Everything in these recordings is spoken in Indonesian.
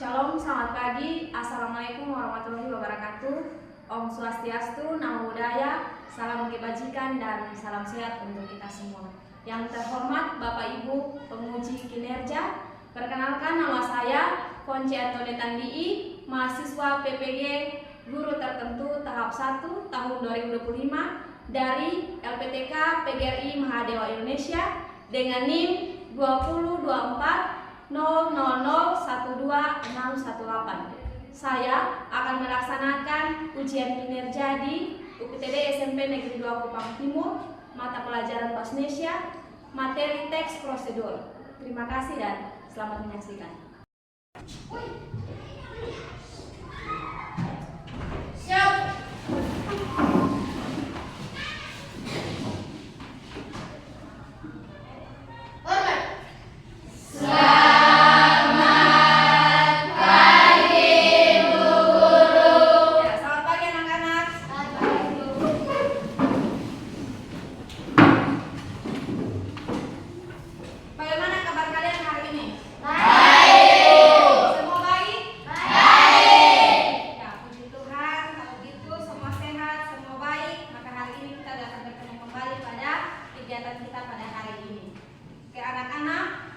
Shalom, selamat pagi. Assalamualaikum warahmatullahi wabarakatuh. Om Swastiastu, Namo Buddhaya, salam kebajikan dan salam sehat untuk kita semua. Yang terhormat Bapak Ibu penguji kinerja, perkenalkan nama saya Konci Antoneta Dii, mahasiswa PPG Guru Tertentu tahap 1 tahun 2025 dari LPTK PGRI Mahadewa Indonesia dengan NIM 2024 00012618. Saya akan melaksanakan ujian kinerja di UPTD SMP Negeri 2 Kupang Timur, mata pelajaran Bahasa materi teks prosedur. Terima kasih dan selamat menyaksikan. Siap. Kegiatan kita pada hari ini. Oke anak-anak,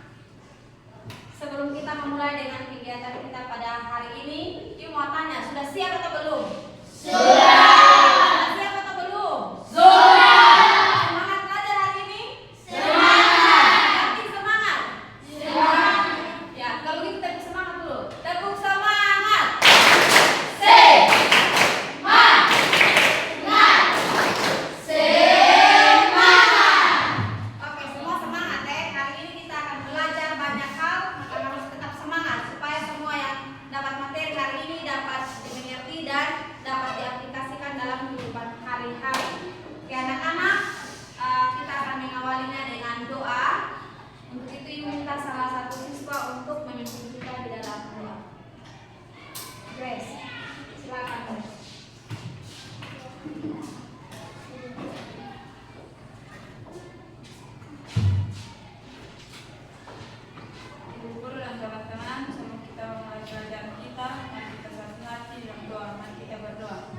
sebelum kita memulai dengan kegiatan kita pada hari ini, Ibu mau tanya, sudah siap atau belum? Sudah. Sudah siap atau belum? Sudah. Semangat belajar hari ini? Semangat. Yakin semangat? Semangat. Ya, kalau gitu tepuk semangat dulu. Tepuk semangat. Salah satu siswa untuk memimpin kita di dalam doa. Grace, silakan. Ibu guru dan teman-teman, sebelum kita memulai pelajaran kita, mari kita satu hati dalam doa. Mari kita berdoa.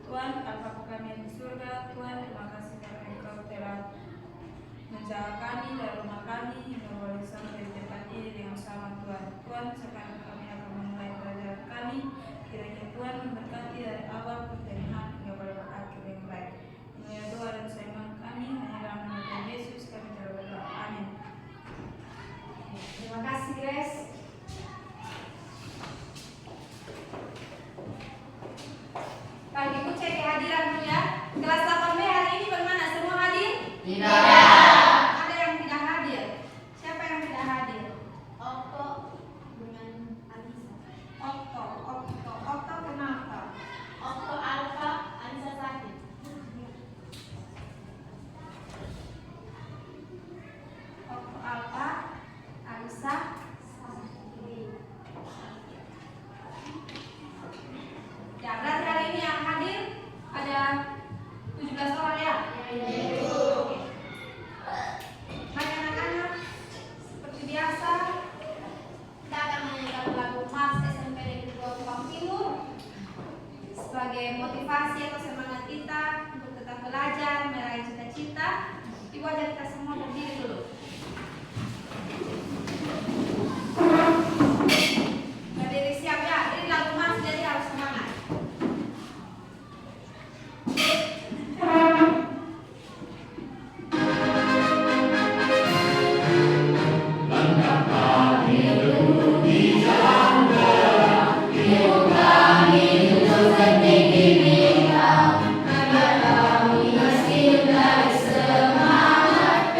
Tuhan, Bapa kami yang di surga, Tuhan, terima kasih karena Engkau telah menjaga kami dari rumah kami hingga boleh sampai di tempat ini dengan selamat Tuhan. Tuhan, sekarang kami akan memulai pelajaran kami. Kiranya Tuhan memberkati dari awal pertengahan hingga boleh berakhir yang baik. Inilah doa dan sembah kami hanya dalam nama Yesus kami telah berdoa. Amin. Terima kasih Grace. Pak Ibu cek kehadiran dulu ya. Kelas 8B hari ini bagaimana? Semua hadir? Tidak. Ada yang tidak hadir? Siapa yang tidak hadir? Okto dengan Anissa. Okto kenapa? Okto Alfa, Anissa sakit. Okto Alfa, Alisa, ya berarti hari ini yang hadir ada 17 orang ya? Oke. Baik anak-anak, seperti biasa kita akan menyanyikan lagu Mars SMP Negeri 2 Kupang Timur sebagai motivasi atau semangat kita untuk tetap belajar, meraih cita-cita. Ibu ajak kita semua berdiri dulu. Berdiri siap ya, ini lagu Mars jadi harus semangat. Agar kami hasil dari semangat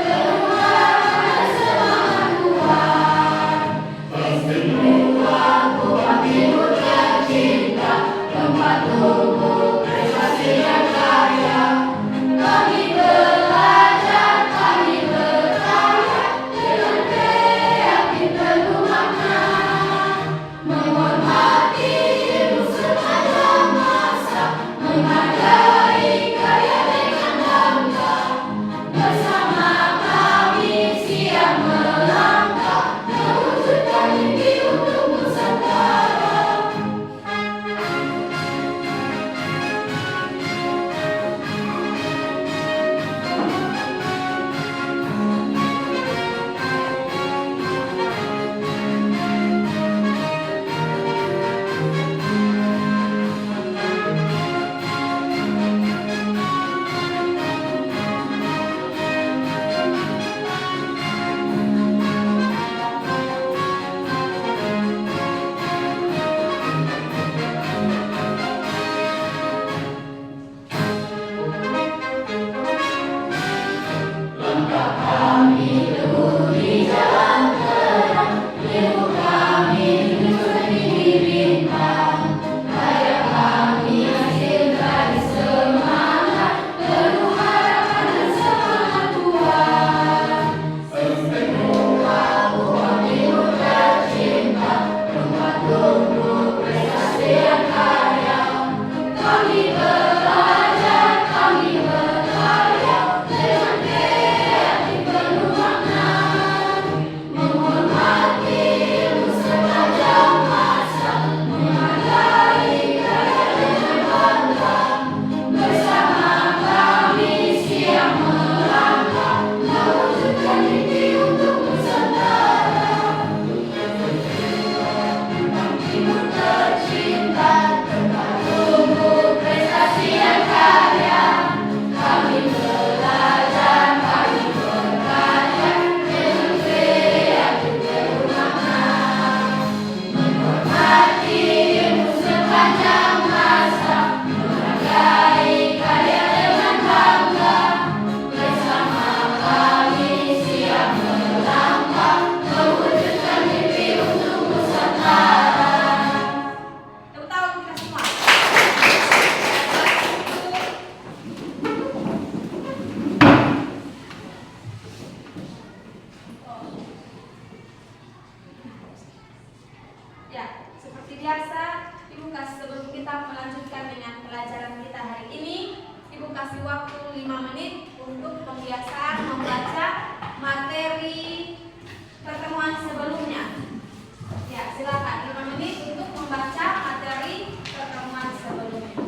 Ya, seperti biasa, Ibu kasih sebelum kita melanjutkan dengan pelajaran kita hari ini, Ibu kasih waktu 5 menit untuk pembiasaan membaca materi pertemuan sebelumnya. Ya, silakan 5 menit untuk membaca materi pertemuan sebelumnya.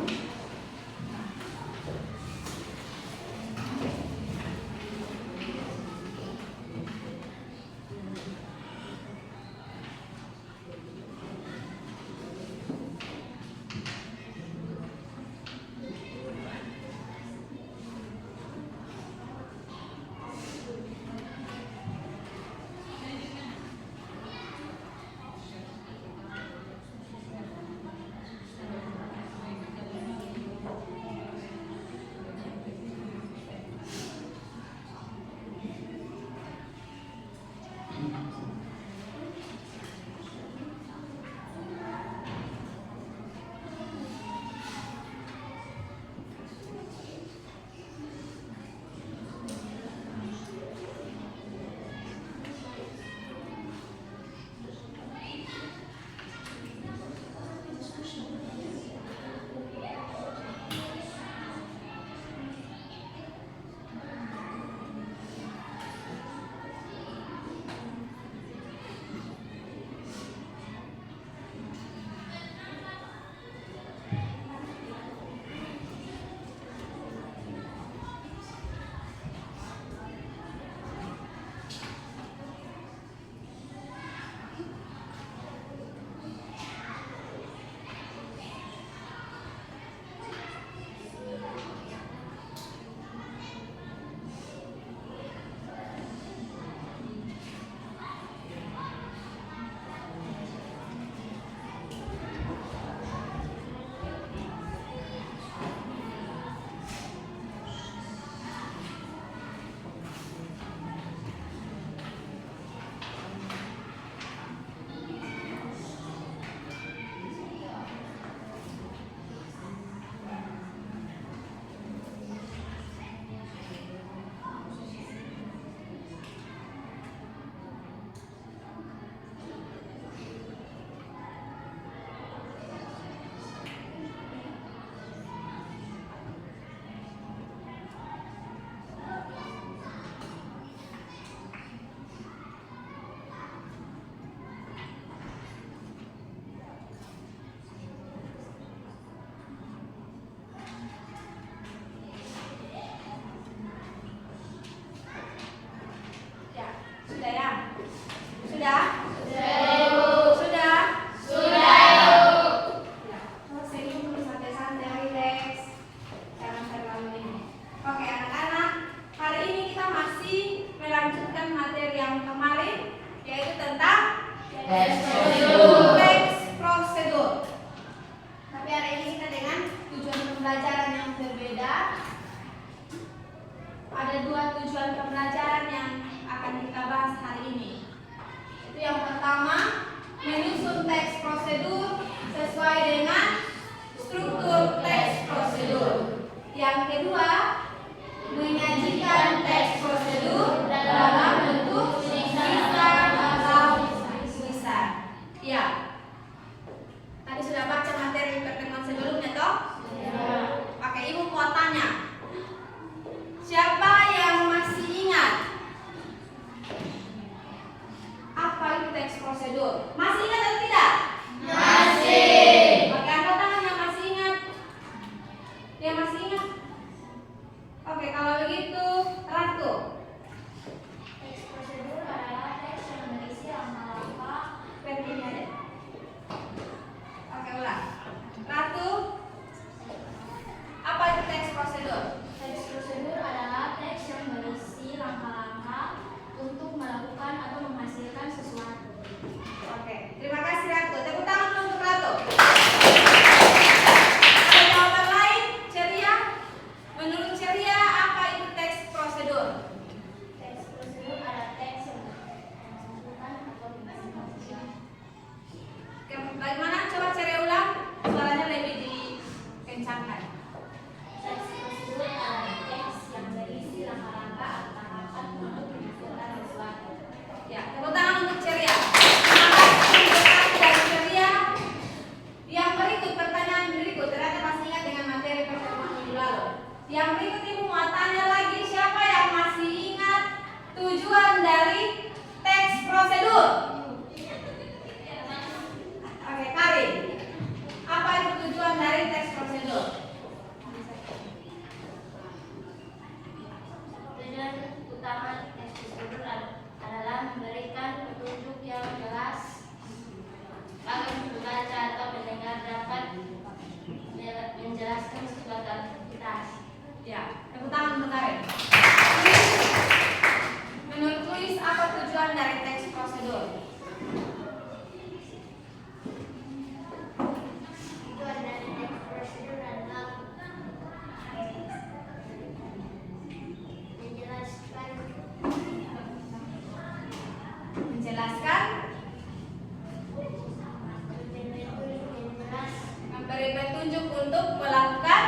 memberi petunjuk untuk melakukan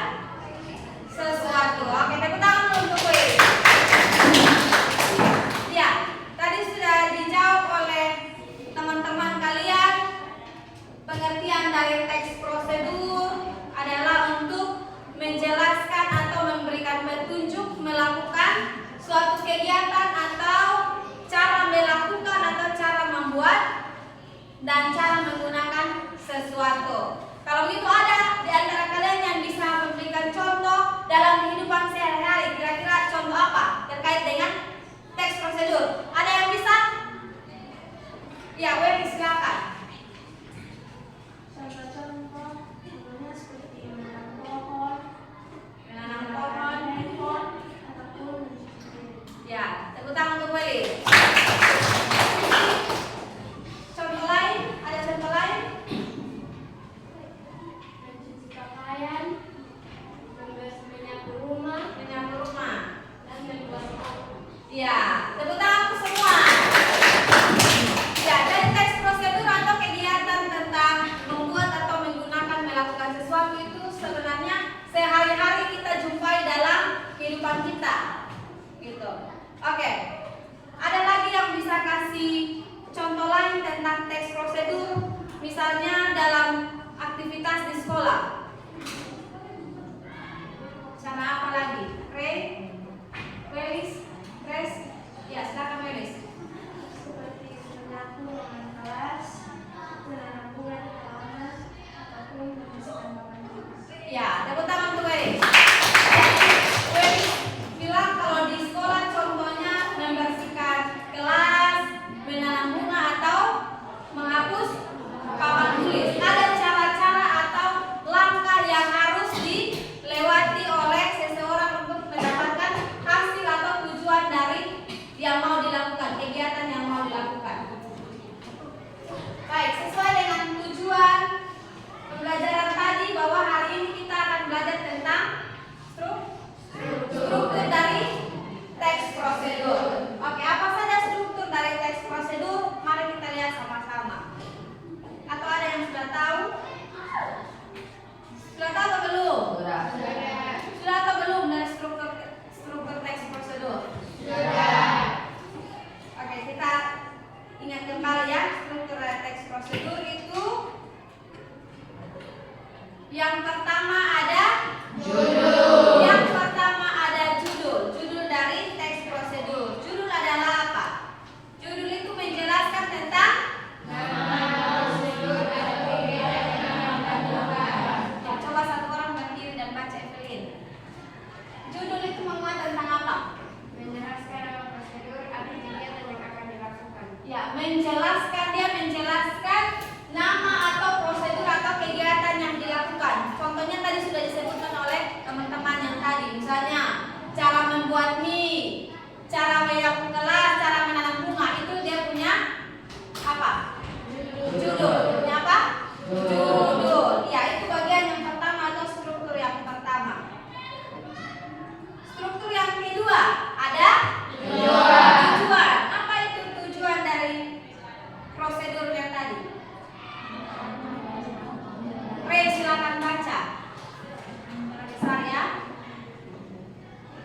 sesuatu. Oke, tepuk tangan untuk Welis. Ya, tadi sudah dijawab oleh teman-teman kalian. Pengertian dari teks prosedur adalah untuk menjelaskan atau memberikan petunjuk melakukan suatu kegiatan atau cara melakukan atau cara membuat dan cara menggunakan sesuatu. Kalau begitu ada di antara kalian yang bisa memberikan contoh dalam kehidupan sehari-hari, kira-kira contoh apa terkait dengan teks prosedur? Ada yang bisa? Ya, Welis silakan. Contoh-contoh contohnya seperti menanam pohon, Handphone. ataupun Ya, tepuk tangan untuk Welis. Contoh lain? Ada contoh lain? mencuci pakaian, menyapu rumah, Menyapu rumah. dan membuat kopi. Ya, tepuk tangan untuk semua. Ya, dari teks prosedur atau kegiatan tentang membuat atau menggunakan melakukan sesuatu itu sebenarnya sehari-hari kita jumpai dalam kehidupan kita. Gitu. Oke. Ada lagi yang bisa kasih contoh lain tentang teks prosedur, misalnya dalam aktivitas di sekolah. Cara apa lagi? Welis, Res? Ya, silakan Welis. Seperti menyapu ruangan kelas, menanam bunga di halaman, ataupun membersihkan papan tulis. Ya, tepuk tangan untuk Welis. Welis bilang kalau di sekolah contohnya membersihkan kelas, menanam bunga atau menghapus papan tulis. Ada cara-cara atau langkah yang harus dilewati oleh seseorang untuk mendapatkan hasil atau tujuan dari yang mau dilakukan, kegiatan yang mau dilakukan. Baik, sesuai dengan tujuan pembelajaran tadi bahwa hari ini kita akan belajar tentang struktur dari teks prosedur. Oke, apa saja struktur dari teks prosedur? Mari kita lihat sama-sama. Atau ada yang sudah tahu? Sudah tahu atau belum? Sudah atau belum dari struktur teks prosedur? Oke, kita ingat kembali ya, struktur dari teks prosedur itu yang pertama ada judul. Yang pertama ada judul. Judul dari teks prosedur. Judul adalah apa? Judul itu menjelaskan tentang ya, coba satu orang berdiri dan baca Evelyn. Judul itu menguat tentang apa? Menjelaskan nama prosedur atau kegiatan yang akan dilakukan. Ya, menjelaskan nama atau prosedur atau kegiatan yang dilakukan. Contohnya tadi sudah disebutkan oleh teman-teman yang tadi. Misalnya, cara membuat mie, cara menyapu kelas, cara menanam bunga. Itu dia punya apa? Judul. Punya apa? Judul. Ya, itu bagian yang pertama atau struktur yang pertama. Struktur yang kedua ada tujuan. Apa itu tujuan dari prosedur yang tadi? Silakan baca. Saya.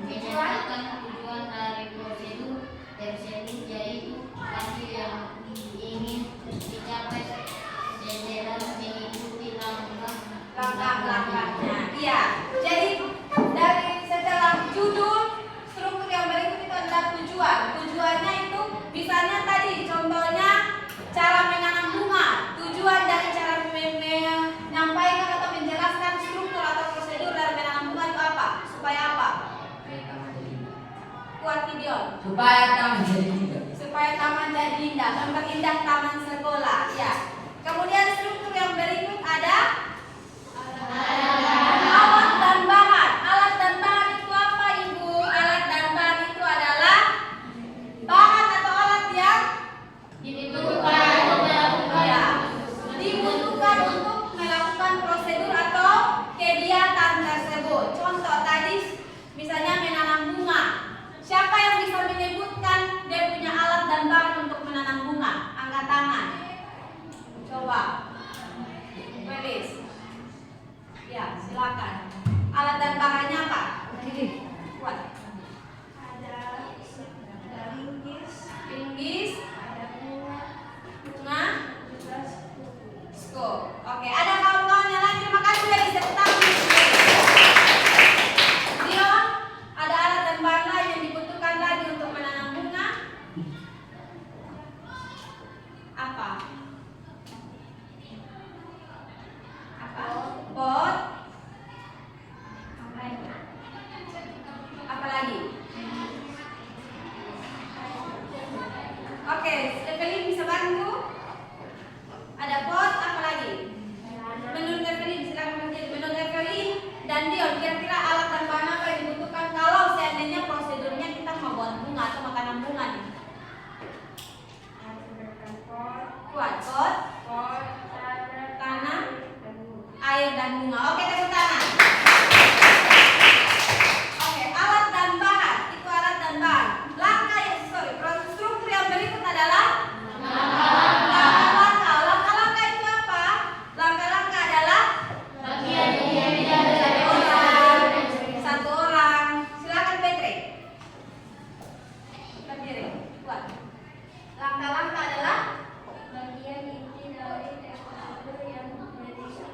Menjelaskan tujuan dari prosedur tersebut, yaitu hasil yang ingin dicapai setelah mengikuti Langkah-langkahnya. Iya. Jadi dari setelah judul, struktur yang berikut itu adalah tujuan. Tujuannya itu misalnya tadi contohnya cara menanam bunga. Tujuan dari cara menyampaikan atau menjelaskan struktur atau prosedur dari menanam bunga itu apa? Supaya apa? Kuat Gideon. Supaya taman jadi indah. Supaya taman jadi indah, memperindah taman sekolah. Ya. Kemudian struktur yang berikut ada alat dan bahan. Alat dan bahan itu apa, Ibu? Alat dan bahan itu adalah bahan atau alat yang dibutuhkan untuk melakukan prosedur atau kegiatan tersebut. Contoh tadi misalnya menanam bunga. Siapa yang bisa menyebutkan dia punya alat dan bahan untuk menanam bunga? Angkat tangan. Coba. Welis. Cukup. Oke, ada kawan-kawan yang lain? Terima kasih sudah bisa tetapi. Dion, ada alat dan bahan lain yang dibutuhkan lagi untuk menanam bunga? Apa? Apa? Pot. Apa lagi? Oke, Evelyn bisa bantu? Ada pot, apa lagi? Menurut Evelyn, silakan berdiri. Menurut Evelyn dan Dion, kira-kira alat dan bahan apa yang dibutuhkan kalau seandainya prosedurnya kita mau buat bunga atau makanan bunga nih? Kuat, pot, tanah, air dan bunga. Oke, tepuk tangan. Oke, alat dan bahan. Itu alat dan bahan. Struktur yang berikut adalah langkah-langkah itu apa? Langkah-langkah adalah satu orang. Silakan Petre. Berdiri. Kuat. Langkah-langkah adalah bagian inti dari prosedur yang berisi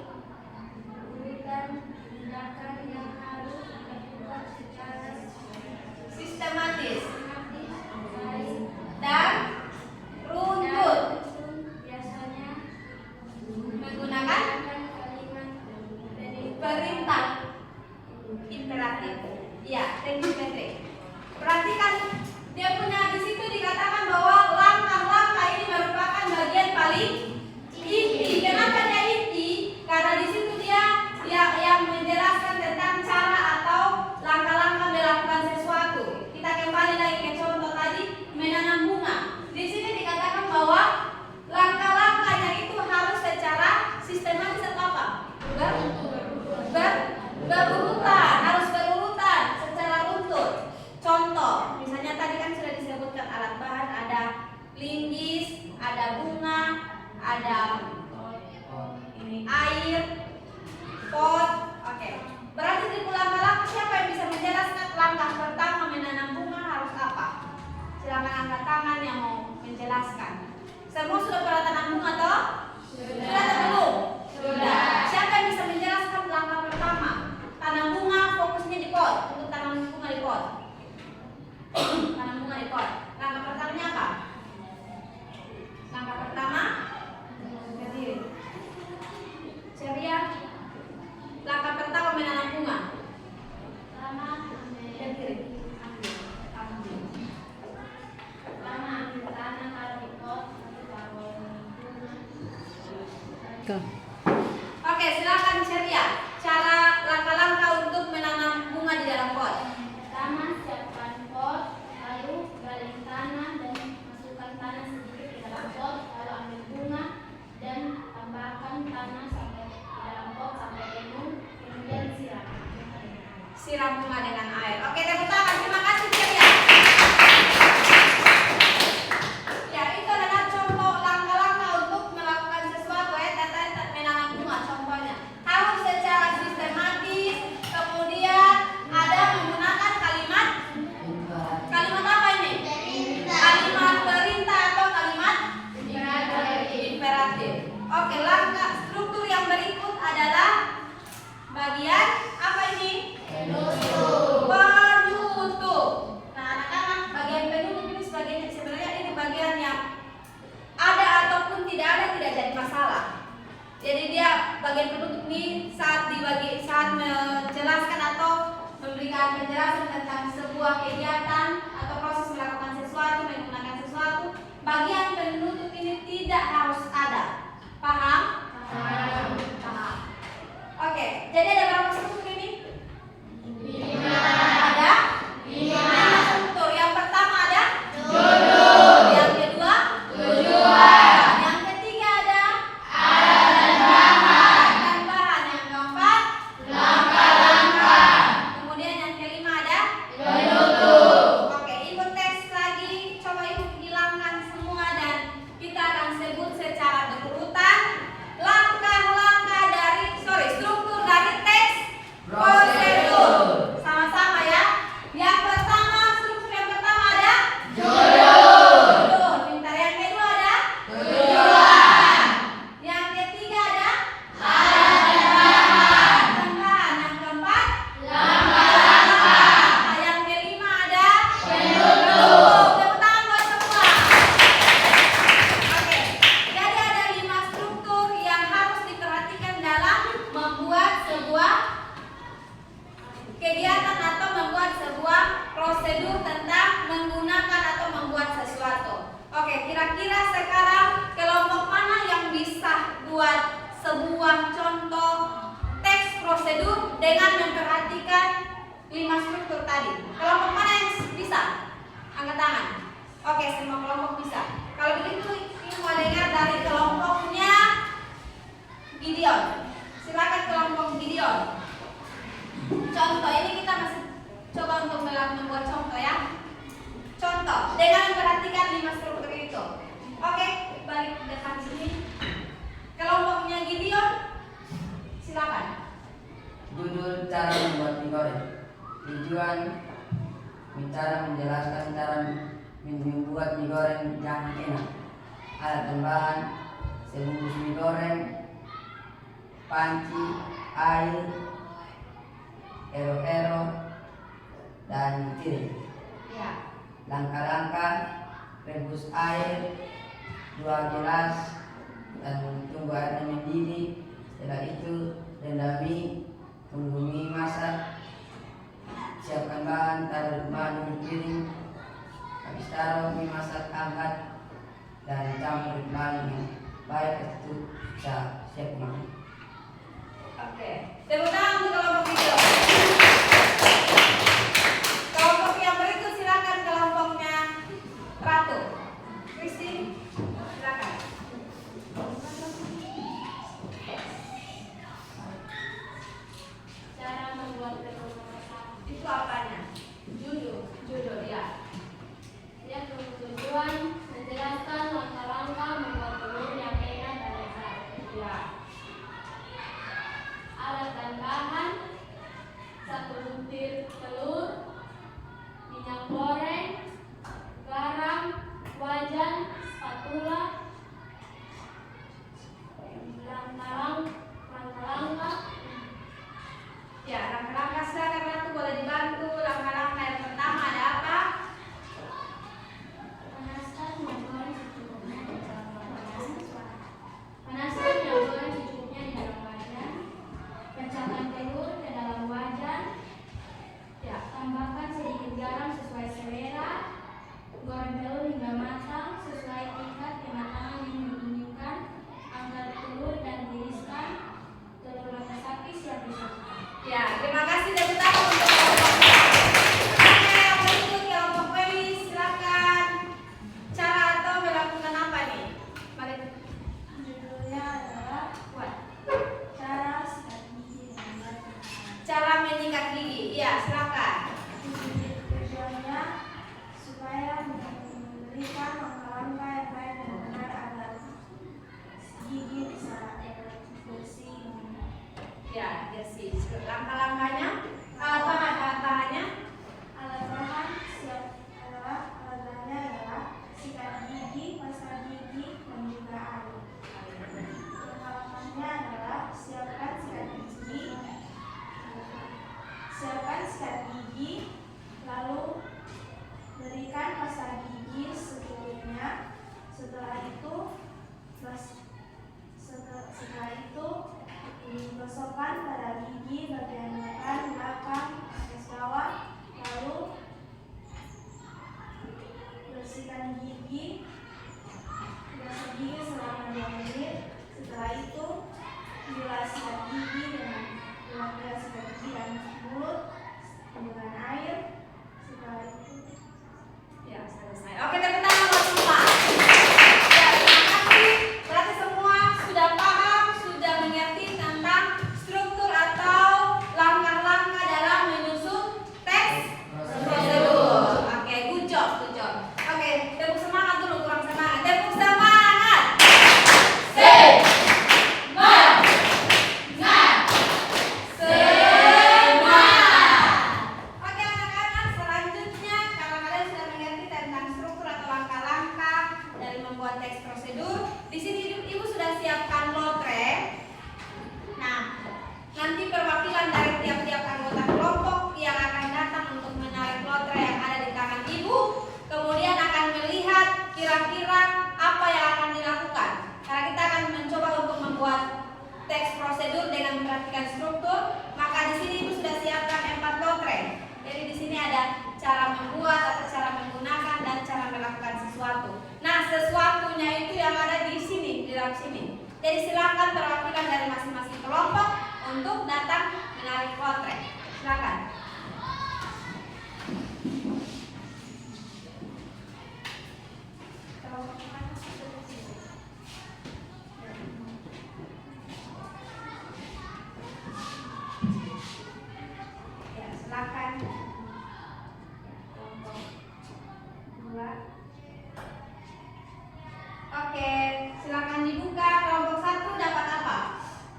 urutan tindakan yang harus dilakukan secara sistematis baik dan runtut biasanya menggunakan kalimat perintah imperatif. Iya, thank you Petre. Perhatikan dia punya di situ dikatakan bahwa langkah-langkah ini merupakan bagian paling inti. Kenapa dia inti? Karena di situ dia yang menjelaskan tentang cara atau langkah-langkah melakukan sesuatu. Kita kembali lagi ke contoh tadi menanam bunga. Di sini dikatakan bahwa langkah-langkahnya itu harus secara sistematis atau apa? Berurutan, harus berurutan secara runtut. Contoh, misalnya tadi kan sudah disebutkan alat bahan, ada linggis, ada bunga, ada ini air, pot. Oke. Berarti di langkah-langkah siapa yang bisa menjelaskan langkah pertama menanam bunga harus apa? Silakan angkat tangan yang mau menjelaskan. Semua sudah pernah tanam bunga toh? Sudah atau belum? Sudah. Siapa yang bisa menjelaskan langkah pertama? Tanam bunga fokusnya di pot, untuk tanam bunga di pot. Tanam bunga di pot. Langkah pertamanya apa? Langkah pertama berdiri. Ceria. Langkah pertama menanam bunga. pertama Berdiri. Ambil. pertama ambil tanah taruh di pot lalu taruh Oke, silakan Ceria. Cara langkah-langkah untuk menanam bunga di dalam pot. pertama siapkan pot lalu gali tanah dan masukkan tanah sedikit ke dalam pot lalu ambil bunga dan tambahkan tanah sampai ke dalam pot sampai penuh kemudian Siram bunga dengan air. Oke, tepuk tangan. Terima kasih Ceria. Ya, itu adalah contoh langkah-langkah untuk melakukan sesuatu menanam bunga. Contohnya harus secara sistematis. Kemudian ada menggunakan kalimat apa ini? Kalimat perintah atau kalimat imperatif. Oke, langkah struktur yang berikut adalah bagian apa ini? Penutup. Nah, anak-anak, bagian penutup ini sebenarnya ini bagian yang ada ataupun tidak ada tidak jadi masalah. Jadi dia bagian penutup ini saat menjelaskan atau memberikan penjelasan tentang sebuah kegiatan atau proses melakukan sesuatu, menggunakan sesuatu, bagian penutup ini tidak harus ada. Paham? Paham. Oke, jadi ada berapa struktur ini? 5. Ada 5 struktur. Yang pertama ada duduk. Yang kedua tujuan. Yang ketiga ada alat dan bahan. Yang keempat langkah-langkah. Kemudian yang kelima ada penutup. kira-kira sekarang kelompok mana yang bisa buat sebuah contoh teks prosedur dengan memperhatikan 5 struktur tadi? Kelompok mana yang bisa? Angkat tangan. Oke, semua kelompok bisa. Kalau begitu, ini mau dengar dari kelompoknya Gideon. Silakan kelompok Gideon. Contoh, ini kita masih coba untuk membuat contoh ya. Contoh, dengan memperhatikan 5 struktur itu. Oke, balik depan sini. Kelompoknya Gideon, silakan. Judul cara membuat mie goreng. Tujuan cara menjelaskan cara membuat mie goreng yang enak. Alat dan bahan: sebungkus mie goreng, panci, air, ero-ero, dan piring. Ya. Langkah-langkah: rebus air 2 gelas dan tunggu airnya mendidih. Setelah itu rendam mie, tunggu mie masak. Siapkan bahan, taruh bahan di piring. Habis taruh mie masak, angkat dan campur bahan yang baik itu bisa siap makan. Oke. Tepuk tangan untuk kelompok Gideon. Kelompok yang berikut silakan kelompoknya Ratu. Christine, silakan. Cara membuat telur. Itu apanya? Judul ya. Dia bertujuan menjelaskan langkah-langkah membuat telur yang enak dan lezat. Ya. Alat dan bahan: 1 butir telur, minyak goreng, garam, wajan, spatula, langkah-langkah. Ya, langkah-langkah silakan Ratu boleh dibantu. Langkah-langkah yang pertama ada apa? Panaskan minyak goreng secukupnya di dalam wajan. Panaskan minyak goreng secukupnya di dalam wajan. Pecahkan telur ke dalam wajan. Ya. Tambahkan sedikit garam sesuai selera. Goreng telur hingga matang sesuai tingkat kematangan yang diinginkan. Angkat telur dan tiriskan. Telur lapis-lapis siap disajikan. Ya, terima kasih dan tangan untuk kelompoknya. Oke, yang berikut kelompok Wewi, silakan. Cara atau melakukan apa nih? Mari. Judulnya adalah Buat. cara sikat gigi dengan batu. Cara menyikat gigi. Iya, silakan. Tujuannya supaya memberikan langkah-langkah yang baik dan benar agar gigi bisa bersih. Ya, sih. Langkah-langkahnya, bahan-bahannya. Alat bahan adalah sikat gigi, pasta gigi, dan juga air. Langkah-langkahnya adalah siapkan sikat gigi, lalu berikan pasta gigi secukupnya. Setelah itu gosokkan pada gigi bagian depan, belakang, atas bawah, lalu bersihkan gigi. Gosok gigi selama 2 menit. Setelah itu bilas sikat gigi dengan bilas sikat gigi dan mulut dengan air. Setelah itu Ya, selesai. Oke, tepuk tangan buat semua. Ya, terima kasih. Berarti semua sudah paham, sudah mengerti tentang struktur atau langkah-langkah dalam menyusun teks prosedur. Oke, good job, good job. Oke, tepuk semangat dulu, kurang semangat. Tepuk semangat. Oke anak-anak, selanjutnya kalau kalian sudah mengerti tentang struktur atau langkah-langkah dari membuat teks prosedur, di sini ibu sudah siapkan lotre. Nah, nanti perwakilan dari tiap-tiap anggota kelompok yang akan datang untuk menarik lotre yang ada di tangan ibu, kemudian akan melihat kira-kira apa yang akan dilakukan. Karena kita akan mencoba untuk membuat teks prosedur dengan memperhatikan struktur, maka di sini ibu sudah siapkan 4 lotre. Jadi di sini ada cara membuat atau cara menggunakan dan cara melakukan sesuatu. Nah, sesuatunya itu yang ada di sini, di dalam sini. Jadi silakan perwakilan dari masing-masing kelompok untuk datang menarik potret. Silakan. Ya, silakan. Kelompok 2. Oke, silakan dibuka. Kelompok 1 dapat apa?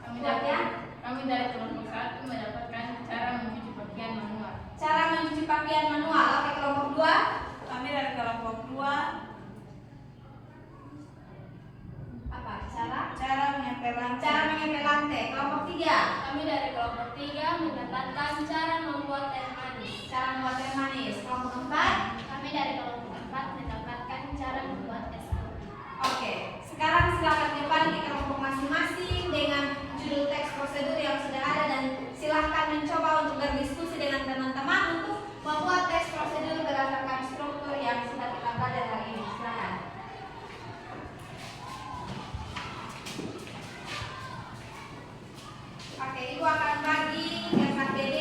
Kami dari kelompok 1 mendapatkan cara mencuci pakaian manual. Cara mencuci pakaian manual. Oke, kelompok 2. Kami dari kelompok 2 Apa? Cara mengepel lantai. cara mengepel lantai. Kelompok 3. Kami dari kelompok 3 mendapatkan cara membuat teh manis. Cara membuat teh manis. Kelompok 4. Kami dari kelompok 4 mendapatkan cara membuat es kopi. Oke, sekarang silakan kembali ke kelompok masing-masing dengan judul teks prosedur yang sudah ada dan silahkan mencoba untuk berdiskusi dengan teman-teman untuk membuat teks prosedur berdasarkan struktur yang sudah kita belajar hari ini. Silakan. Oke, Ibu akan bagi SKPD.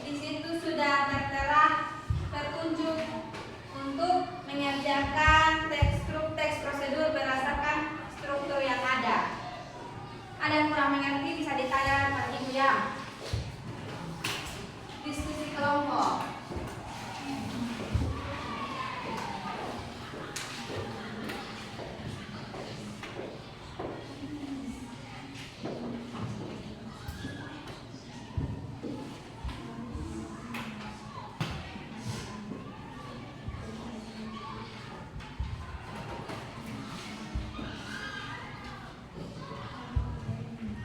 Di situ sudah tertera tertunjuk untuk mengerjakan teks prosedur berdasarkan struktur yang ada. Ada yang kurang mengerti bisa ditanya pada Ibu ya. Diskusi kelompok.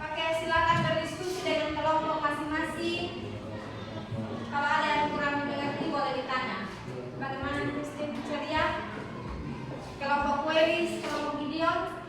Oke, silakan berdiskusi dengan kelompok masing-masing. Kalau ada yang kurang mengerti boleh ditanya. Bagaimana Christine ceria? Kelompok Weris, kelompok Gideon.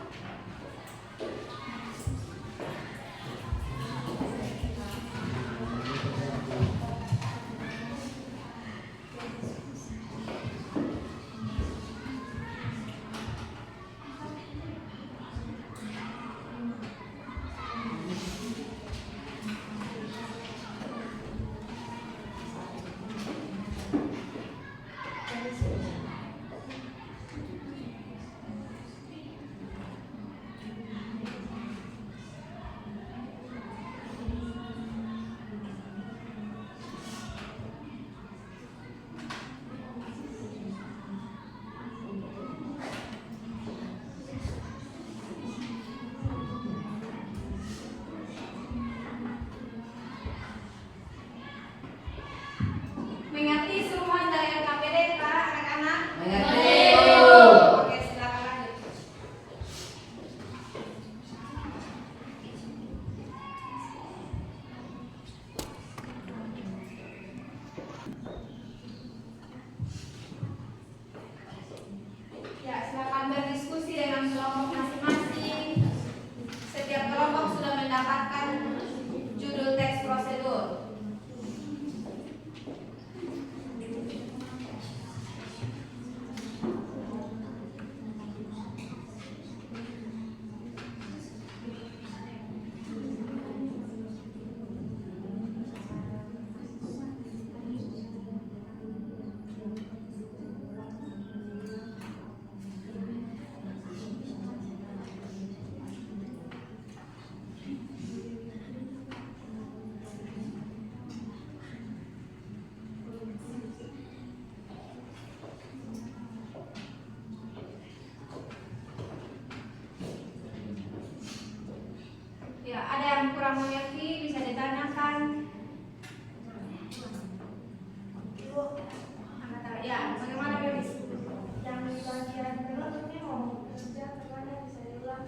Mengerti seruan dari LKPD para anak-anak? Mengerti. Oke, silakan lanjut. Ya, silakan berdiskusi dengan kelompok masing-masing. Setiap kelompok sudah mendapatkan judul teks prosedur. Ya, ada yang kurang mengerti bisa ditanyakan. Ibu, ya, bagaimana Belis? Yang di bagian penutup ini mau kerja kemana bisa diulang?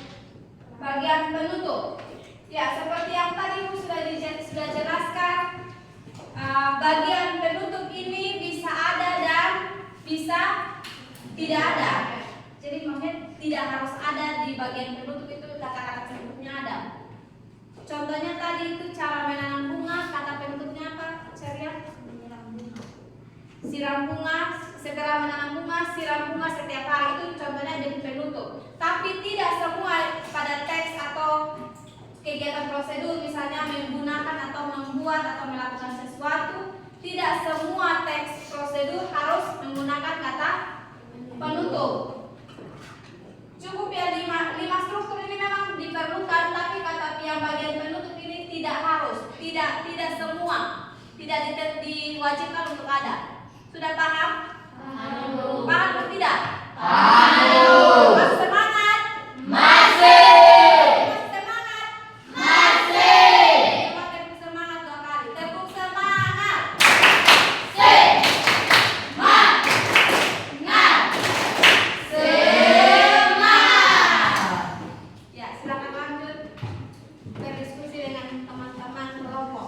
Bagian penutup. Ya, seperti yang tadi Ibu sudah jelaskan, bagian penutup ini bisa ada dan bisa tidak ada. Jadi maksudnya tidak harus ada di bagian penutup itu kata-kata penutupnya ada. Contohnya tadi itu cara menanam bunga, kata penutupnya apa, Ceria? Siram bunga. setelah menanam bunga, siram bunga setiap hari. Itu contohnya jadi penutup. Tapi tidak semua pada teks atau kegiatan prosedur, misalnya menggunakan atau membuat atau melakukan sesuatu, tidak semua teks prosedur harus menggunakan kata penutup. Cukup ya 5 struktur ini memang diperlukan, tapi kata yang bagian penutup ini tidak harus, tidak semua, tidak diwajibkan untuk ada. Sudah paham? Paham atau tidak? Paham. Masih semangat? Masih. Masih semangat? Masih. Coba tepuk semangat 2 kali. Tepuk semangat. Ya, silakan lanjut berdiskusi dengan teman-teman kelompok.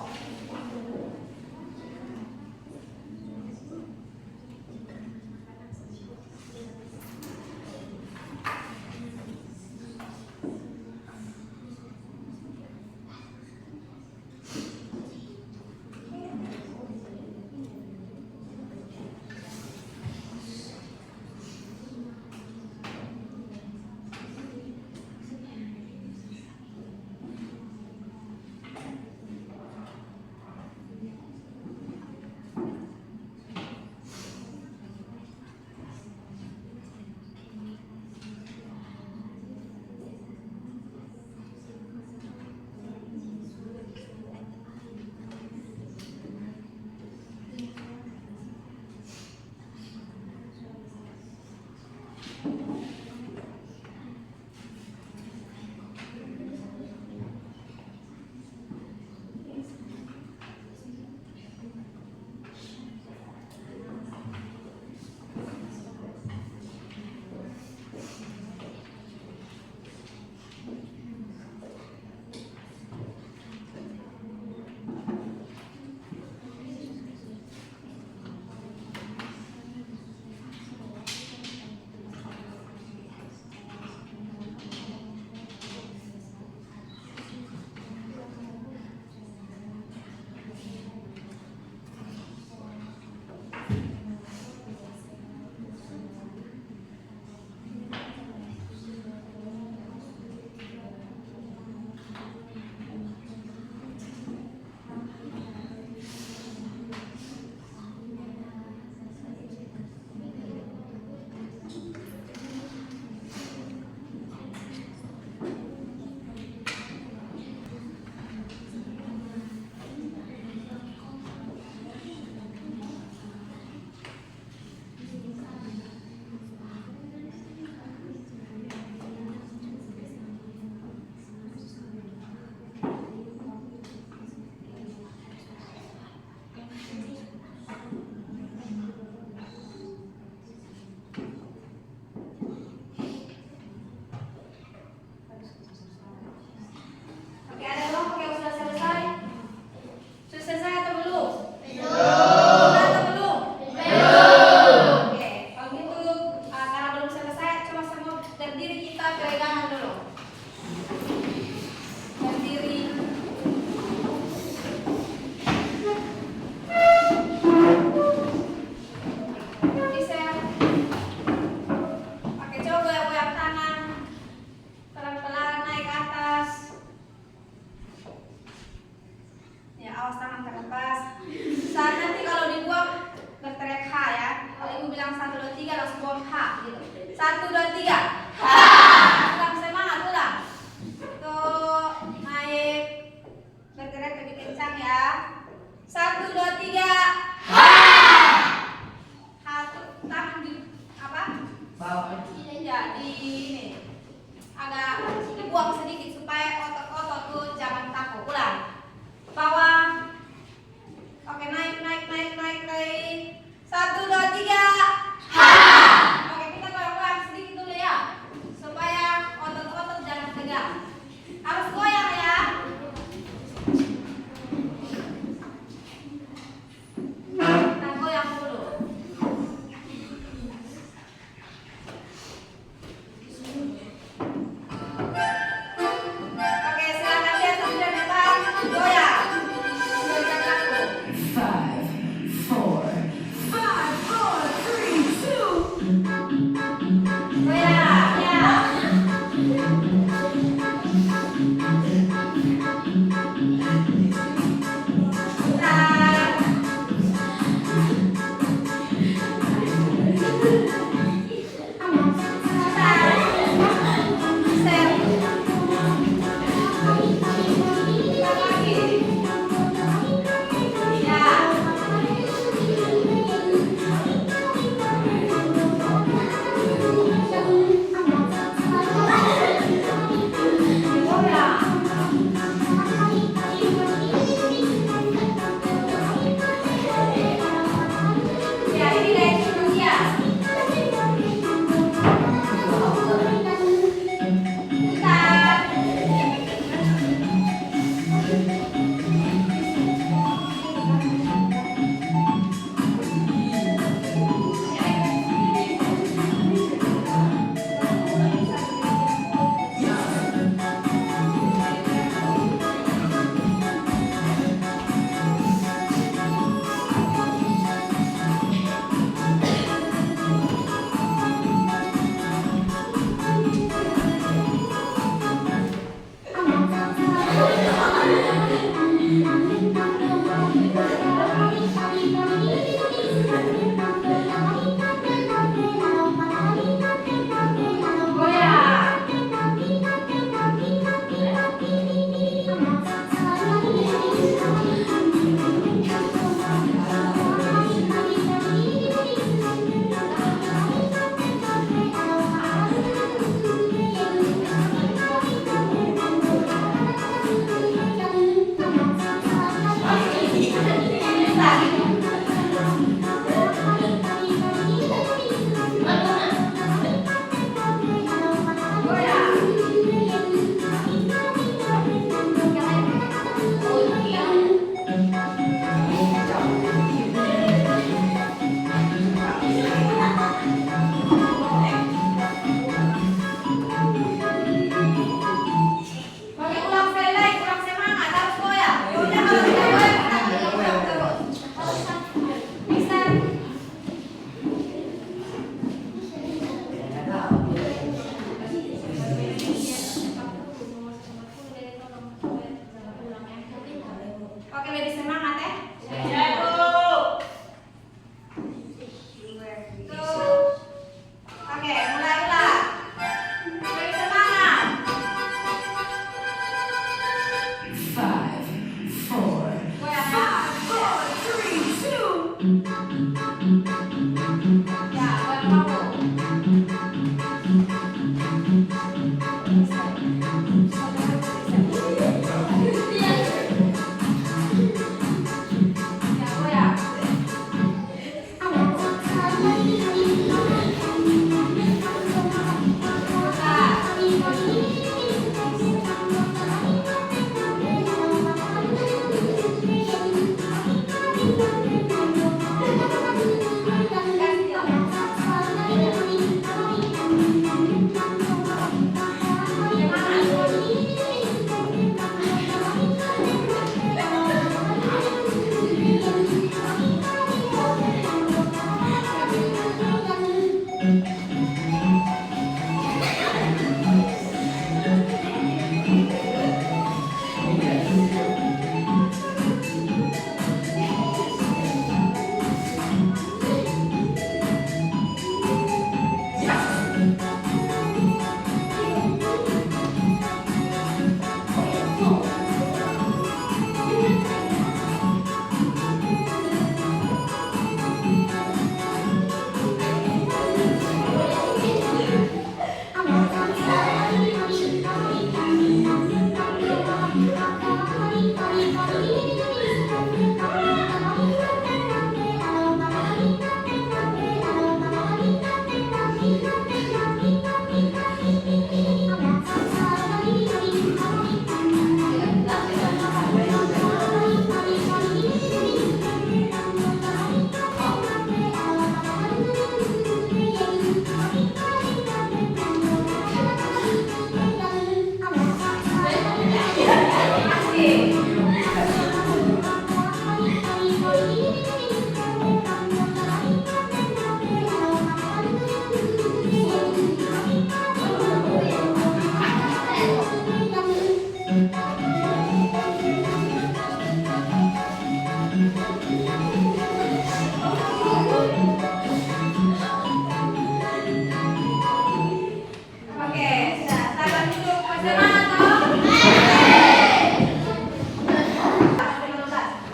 Oke, sudah. Tangan duduk. Masih semangat toh?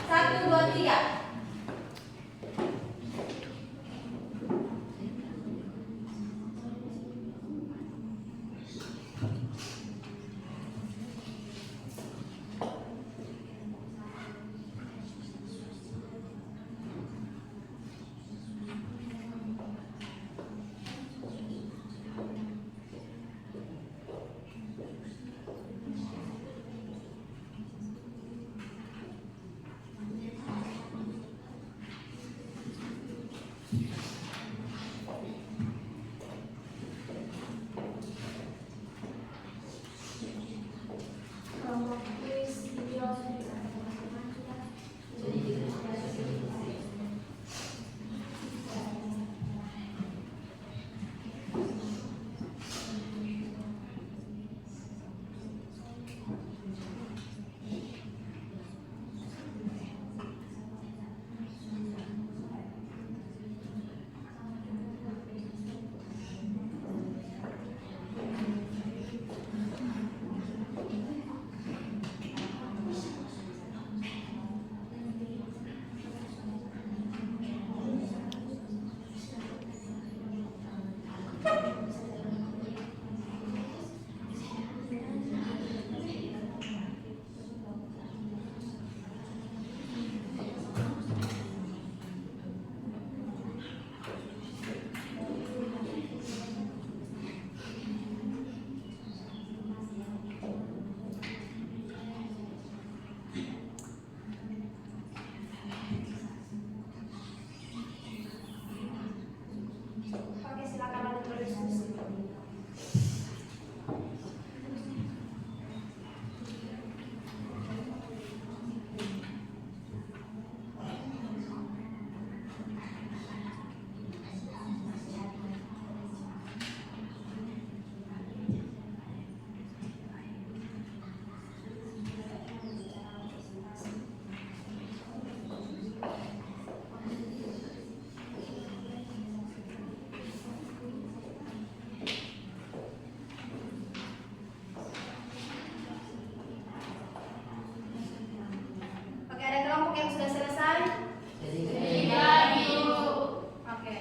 1, 2, 3. Kelompok kuis video sudah teman-teman sudah. Oke, silakan lanjut berdiskusi. Oke, ada kelompok yang sudah selesai? Oke, lanjut. Oke,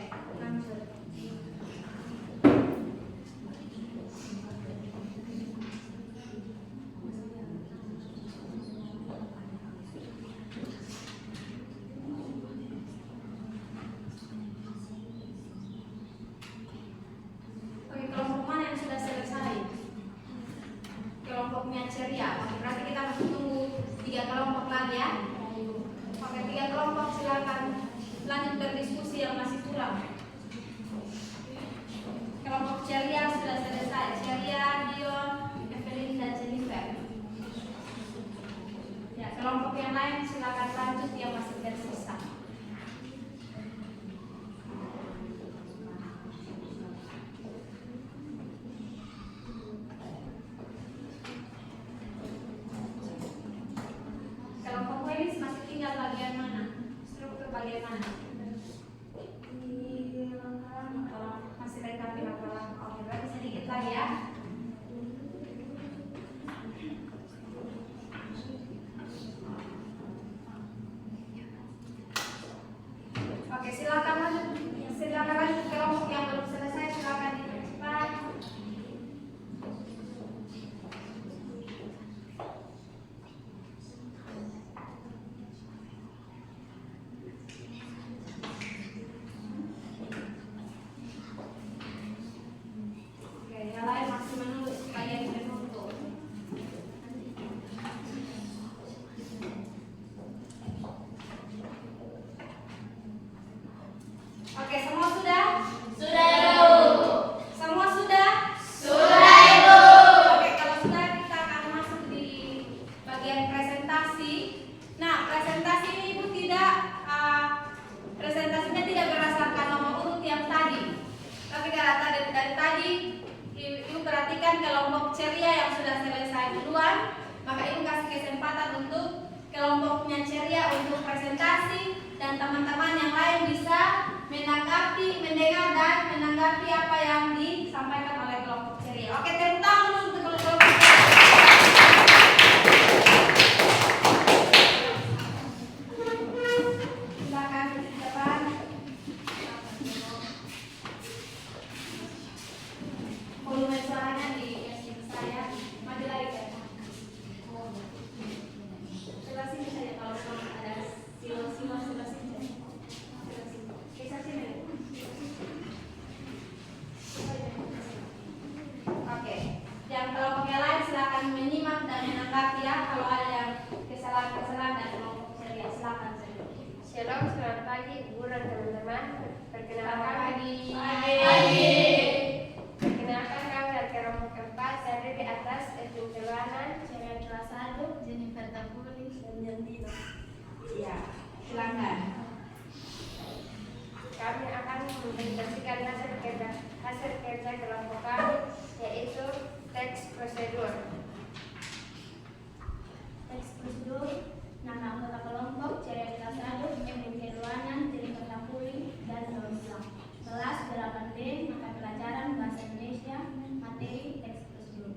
kelompok mana yang sudah selesai? Kelompoknya ceria. Oke, berarti kita masih tunggu 3 kelompok lagi ya. Oke, 3 kelompok silakan lanjut berdiskusi yang masih kurang. Kelompok ceria sudah selesai. Ceria, Dion, Evelyn, dan Jennifer. Ya, kelompok yang lain silakan lanjut yang masih tersisa. Kelompok Welis masih tinggal bagian mana? Struktur bagian mana? Masih lengkap di makalah. Oke, berarti sedikit lagi presentasinya tidak berdasarkan nomor urut yang tadi. Tapi karena dari tadi Ibu perhatikan kelompok ceria yang sudah selesai duluan, maka Ibu kasih kesempatan untuk kelompoknya ceria untuk presentasi, dan teman-teman yang lain bisa menanggapi, mendengar dan menanggapi apa yang disampaikan oleh kelompok ceria. Oke, tepuk tangan dulu untuk kelompok ceria. Silakan di depan. Volume suaranya di saya. Maju lagi ke depan. Sebelah sini saja kalau ada silo sebelah sini saja. Sebelah sini. Bisa sini. Oke. Yang kelompok yang lain silakan menyimak dan menanggapi ya kalau ada yang kesalahan-kesalahan dan kelompok ceria. Silakan saja. Shalom, selamat pagi Ibu dan teman-teman. Perkenalkan Perkenalkan kami dari kelompok 4 terdiri di atas Edwin Celwanan, Ceria kelas 1, Jennifer Tapuli, dan Jandino. Iya. Silakan. Kami akan mempresentasikan hasil kerja kelompok kami, yaitu teks prosedur. Teks prosedur. Nama anggota kelompok Ceria kelas 1, Edwin Celwanan, Jennifer Tapuli, dan Rosa. Kelas 8B, mata pelajaran Bahasa Indonesia, materi teks prosedur.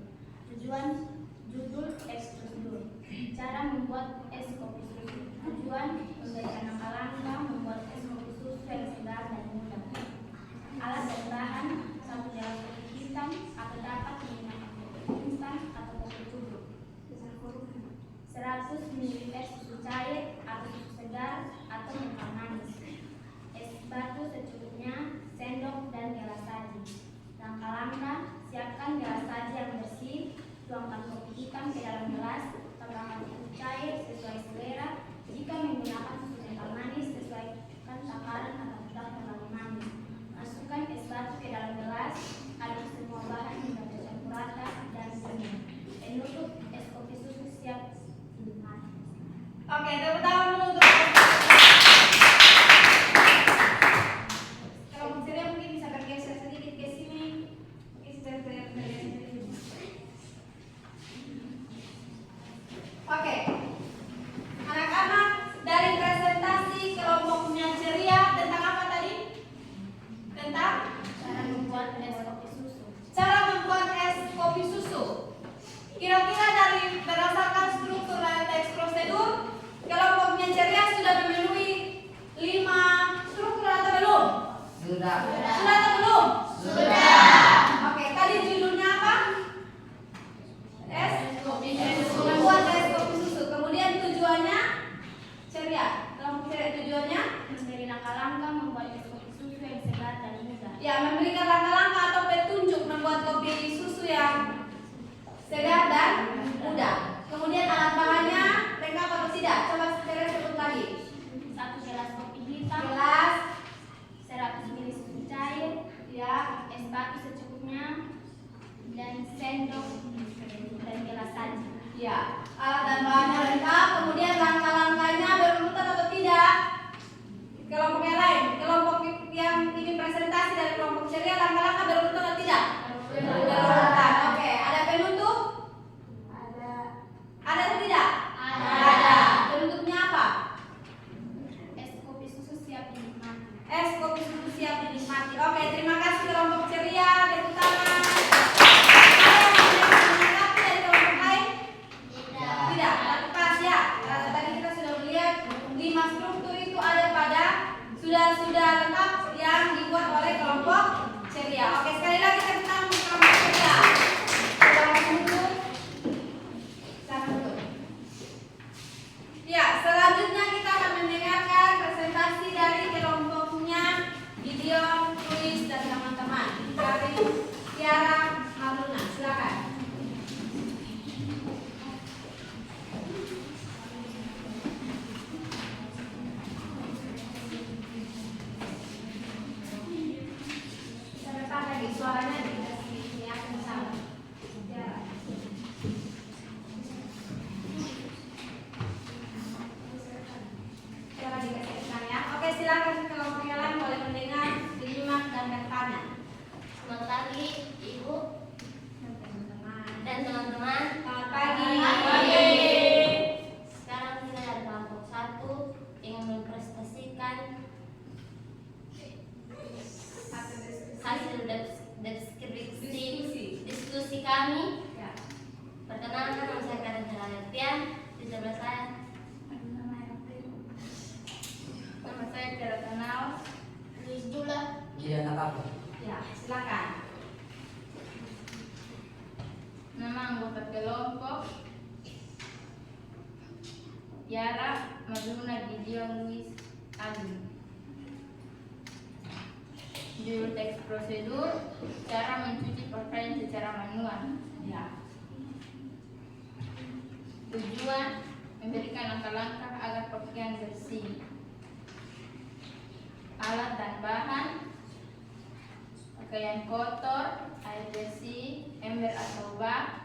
Judul teks prosedur. Cara membuat es kopi susu. Tujuan memberikan langkah-langkah membuat es kopi susu yang segar dan mudah. Alat dan bahan: 1 gelas kopi hitam atau dapat menggunakan kopi instan atau kopi tubruk. 100 ml susu cair atau susu segar atau kental manis. Es batu secukupnya, sendok dan gelas saji. Langkah-langkah: siapkan gelas saji yang bersih, tuangkan kopi hitam ke dalam gelas, tambahkan susu cair sesuai selera. Jika menggunakan susu kental manis, sesuaikan takaran atau tidak terlalu manis. Masukkan es batu ke dalam gelas, aduk semua bahan hingga tercampur rata dan dingin. Penutup, es kopi susu siap dinikmati. Oke, tepuk tangan dulu untuk kelompok ceria. Mungkin bisa bergeser sedikit ke sini. Bergeser sedikit. Oke, anak-anak, dari presentasi kelompoknya ceria tentang apa tadi? Tentang Cara membuat es kopi susu. cara membuat es kopi susu. Kira-kira dari berdasarkan struktur dan teks prosedur, kelompoknya ceria sudah memenuhi 5 struktur atau belum? Sudah. Sudah atau belum? Sudah. Oke, tadi judulnya apa? Es kopi susu. Membuat es kopi susu. Kemudian tujuannya ceria. Kelompok ceria tujuannya Memberi langkah-langkah membuat es kopi susu yang segar dan mudah. ya memberikan langkah-langkah atau petunjuk membuat kopi susu yang segar dan mudah. Kemudian alat bahannya lengkap atau tidak? Coba ceria sebut lagi. 1 gelas kopi hitam, Gelas, 100 ml susu cair, ya, es batu secukupnya, dan sendok dan gelas saji. ya. Alat dan bahannya lengkap. Kemudian langkah-langkahnya berurutan atau tidak? Kelompok yang lain, kelompok yang ingin presentasi dari kelompok ceria, langkah-langkah berurutan atau tidak? Berurutan. Oke, ada penutup? Ada atau tidak? Ada. Penutupnya apa? Es kopi susu siap dinikmati. Es kopi susu siap dinikmati. Oke, terima kasih kelompok ceria. Tepuk tangan. Ada yang menanggapi dari kelompok lain? Tidak. Lepas ya. Tadi kita sudah melihat 5 struktur itu ada pada sudah lengkap yang dibuat oleh kelompok ceria. Oke, sekali lagi tepuk tangan untuk kelompok ceria. Silakan duduk. Silakan duduk. Ya, selanjutnya kita akan mendengarkan presentasi dari kelompoknya Gideon, Luis, dan teman-teman. Dari Tiara Haruna, silakan. Bisa depan lagi suaranya dikasih ya kencang. Tiara. Tiara dikasih kencang ya. Oke, silakan kelompok Yara Maduna Gideon Luis Adi. Judul teks prosedur, cara mencuci pakaian secara manual. Ya. Tujuan, memberikan langkah-langkah agar pakaian bersih. Alat dan bahan, pakaian kotor, air bersih, ember atau bak,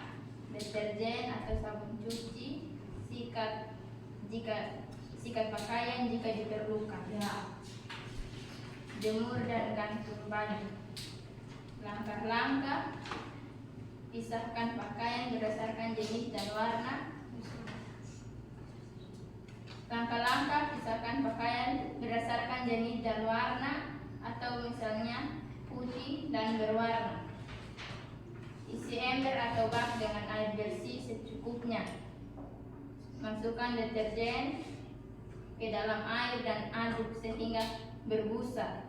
deterjen atau sabun cuci, sikat pakaian jika diperlukan. Ya. Jemur dan gantung baju. Langkah-langkah, pisahkan pakaian berdasarkan jenis dan warna. Langkah-langkah, pisahkan pakaian berdasarkan jenis dan warna, atau misalnya putih dan berwarna. Isi ember atau bak dengan air bersih secukupnya. Masukkan deterjen ke dalam air dan aduk sehingga berbusa.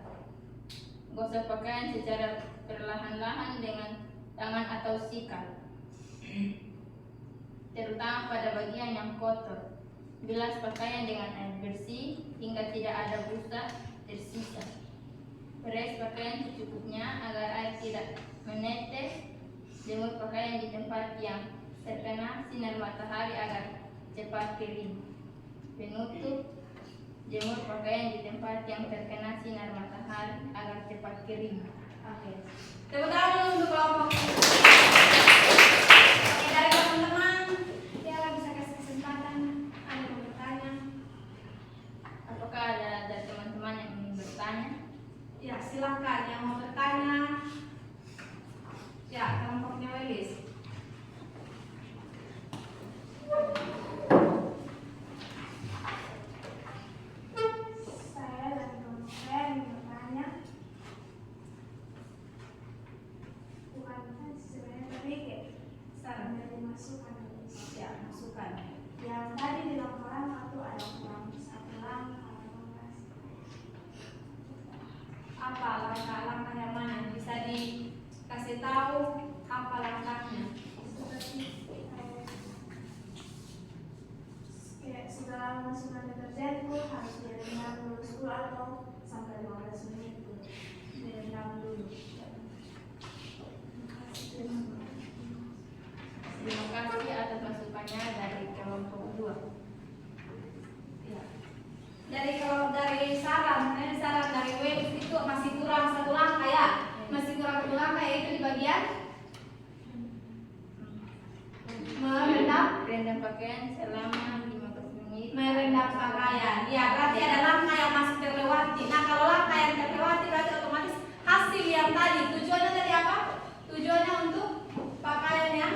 Gosok pakaian secara perlahan-lahan dengan tangan atau sikat, terutama pada bagian yang kotor. Bilas pakaian dengan air bersih hingga tidak ada busa tersisa. Peres pakaian secukupnya agar air tidak menetes. Jemur pakaian di tempat yang terkena sinar matahari agar cepat kering. Penutup, jemur pakaian di tempat yang terkena sinar matahari agar cepat kering. Oke. Tepuk tangan dulu untuk kelompok. Oke, dari teman-teman, Tiara bisa kasih kesempatan ada yang bertanya. Apakah ada dari teman-teman yang ingin bertanya? ya silakan yang mau bertanya. Ya, kelompoknya Welis. Saya dan kelompok saya ingin bertanya. Bukan sebenarnya tadi kayak saran dari masukan. Ya, masukan. Yang tadi di laporan itu ada kurang satu langkah Apa langkah-langkah yang mana? Bisa dikasih tahu apa langkahnya? seperti kayak segala masukan deterjen itu harus direndam dulu 10 atau sampai 15 menit dulu. Direndam dulu. Terima kasih atas masukannya dari kelompok 2. Ya. Dari saran dari Welis itu masih kurang satu langkah ya. Masih kurang satu langkah yaitu di bagian Rendam pakaian selama 15 menit. merendam pakaian. Ya, berarti ada langkah yang masih terlewati. Nah, kalau langkah yang terlewati berarti otomatis hasil yang tadi. Tujuannya tadi apa? Tujuannya untuk pakaian yang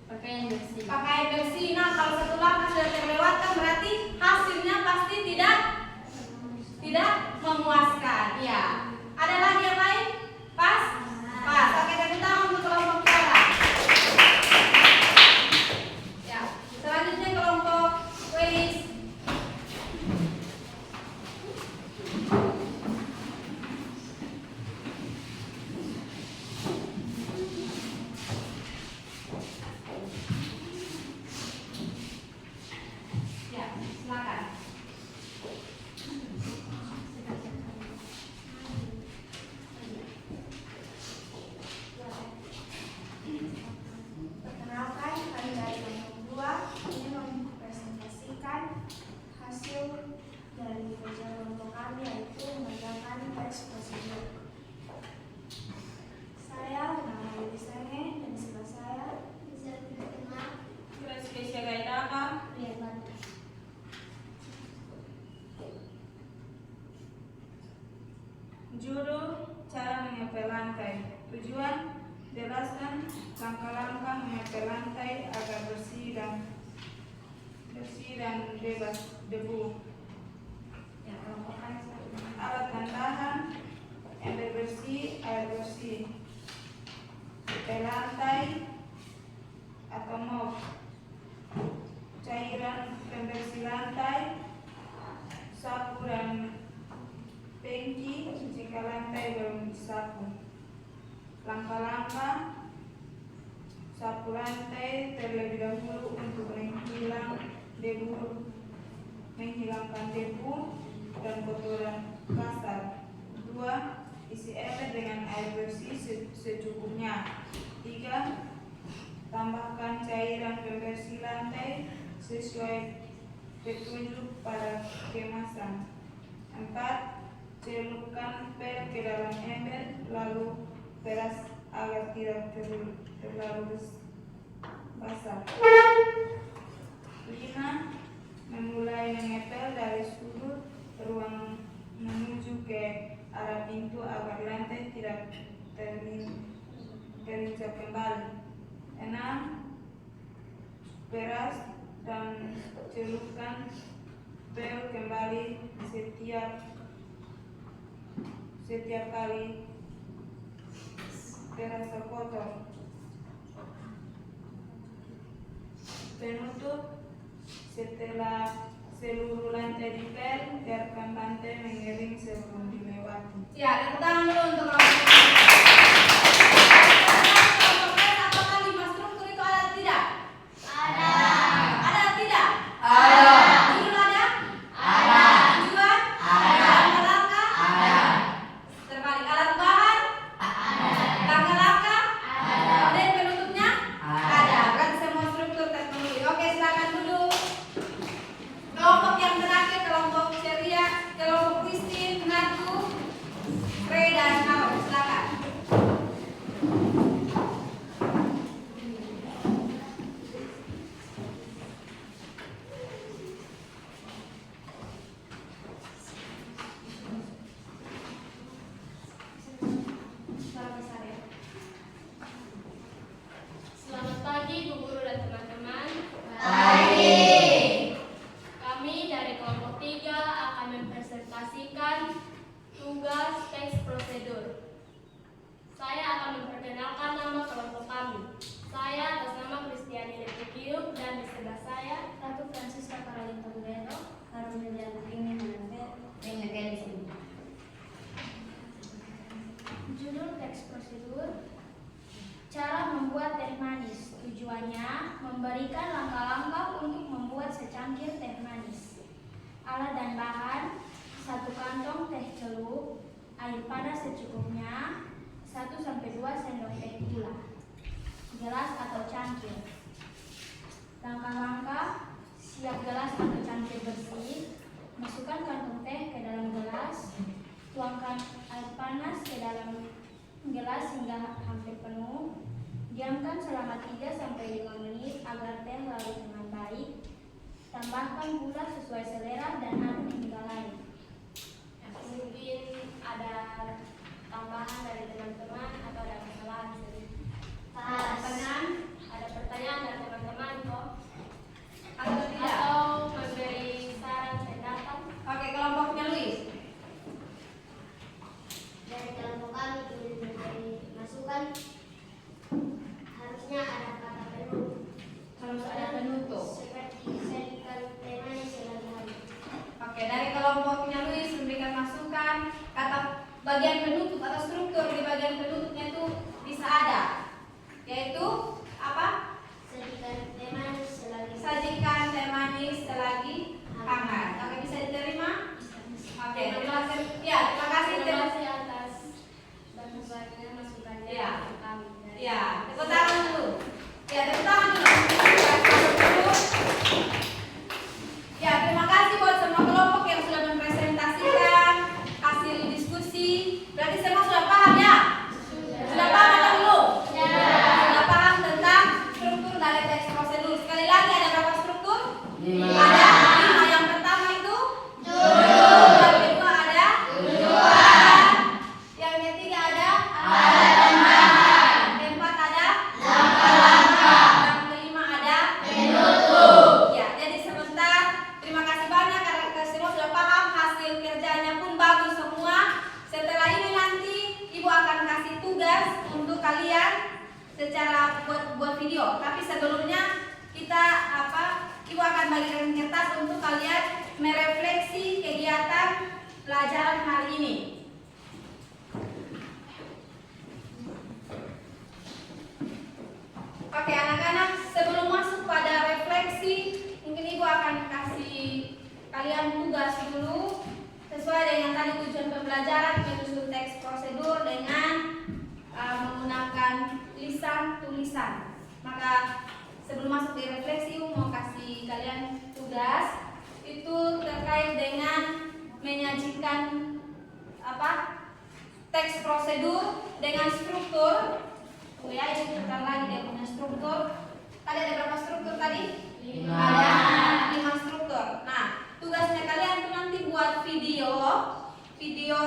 Pakaian bersih. pakaian bersih. Nah, kalau satu langkah sudah terlewatkan berarti hasilnya pasti tidak memuaskan. Ya. Ada lagi yang lain? Pas? Pas. Oke, tepuk tangan untuk kelompok Tiara. Ya. Selanjutnya kelompok Welis. Ya, silakan. Perkenalkan, kami dari kelompok 2 ini mempresentasikan hasil dari kerja kelompok kami yaitu mengerjakan teks prosedur. Saya nama Welis Senge dan sebelah saya Bisa dikenal Spesial Gaidaka. Judul, cara mengepel lantai. Tujuan, jelaskan langkah-langkah mengepel lantai agar bersih dan bebas debu. Ya, kelompok lain. Alat dan bahan, ember bersih, air bersih, epel lantai atau mop, cairan pembersih lantai, sapu dan pengki jika lantai belum disapu. Langkah-langkah, sapu lantai terlebih dahulu untuk menghilang debu menghilangkan debu dan kotoran kasar. 2. Isi ember dengan air bersih secukupnya. 3. Tambahkan cairan pembersih lantai sesuai petunjuk pada kemasan. 4. Celupkan pel ke dalam ember lalu peras agar tidak terlalu basah. 5. Memulai mengepel dari sudut ruang menuju ke arah pintu agar lantai tidak terinjak kembali. 6. Peras dan celupkan pel kembali setiap kali terasa kotor. Penutup: setelah seluruh lantai dipel, biarkan lantai mengering sebelum dilewati. Ya, tepuk tangan dulu untuk apakah 5 struktur itu ada tidak? Ada. Ada tidak? Ada. Judul ada? Ada. Tujuan? Ada. Langkah? Ada. Terbalik. Alat bahan? Ada. Langkah-langkah? Ada. Dan penutupnya? Ada. Berarti semua struktur terpenuhi. Oke, silakan duduk. Kelompok yang terakhir, kelompok Ceria, kelompok Christine, Natu, Ray dan Harold. Silakan. Suara besar ya. Selamat pagi Bu Guru dan teman-teman. Pagi. Kami dari kelompok 3 akan mempresentasikan tugas teks prosedur. Saya akan memperkenalkan nama kelompok kami. Saya atas nama Kristiani Lepikiuk dan di sebelah saya Ratu Francisca Karalinta Budero, Harun Menjadi ini Judul teks prosedur: cara membuat teh manis. Tujuannya memberikan langkah-langkah untuk membuat secangkir teh manis. Alat dan bahan: 1 kantong teh celup, air panas secukupnya, 1-2 sendok teh gula, gelas atau cangkir. Langkah-langkah: siap gelas atau cangkir bersih, masukkan kantong teh ke dalam gelas, tuangkan air panas ke dalam gelas hingga hampir penuh. Diamkan selama 3-5 menit agar teh larut dengan baik. Tambahkan gula sesuai selera dan aduk hingga larut. Mungkin ada tambahan dari teman-teman atau ada kesalahan? Ada pertanyaan dari teman-teman kok? Atau tidak? Atau memberi saran pendapat? Oke, kelompoknya Luis. Dari kelompok kami ingin memberi masukan, harusnya ada kata penutup. Harus ada penutup. Seperti sedikan teh manis sehari-hari. Oke, dari kelompoknya Luis memberikan masukan kata bagian penutup atau struktur di bagian penutupnya itu bisa ada, yaitu apa? Sedikan teh manis selagi Sajikan teh manis selagi hangat. Oke, bisa diterima? Oke, terima kasih. Ya, terima kasih. Terima kasih atas bantuannya masukannya Ya. untuk kami. Ya, tepuk tangan dulu. Ya, tepuk tangan dulu. Ya, terima kasih buat semua kelompok yang sudah mempresentasikan hasil diskusi. Berarti semua sudah paham ya? Sudah paham atau belum? Sudah paham tentang struktur dari teks prosedur. Sekali lagi, ada berapa struktur? 5. Ada 5. Yang pertama itu yang kedua ada yang ketiga ada yang keempat ada yang kelima ada ya. Jadi sebentar, terima kasih banyak karena kita semua sudah paham, hasil kerjanya pun bagus semua. Setelah ini nanti Ibu akan kasih tugas untuk kalian secara buat video. Tapi sebelumnya kita Ibu akan bagikan kertas untuk kalian merefleksi kegiatan pelajaran hari ini. Oke anak-anak, sebelum masuk pada refleksi, mungkin Ibu akan kasih kalian itu terkait dengan menyajikan teks prosedur dengan struktur. Ya, ini putar lagi dia punya struktur. Tadi ada berapa struktur tadi? 5. Ada 5 struktur. Nah, tugasnya kalian tuh nanti buat video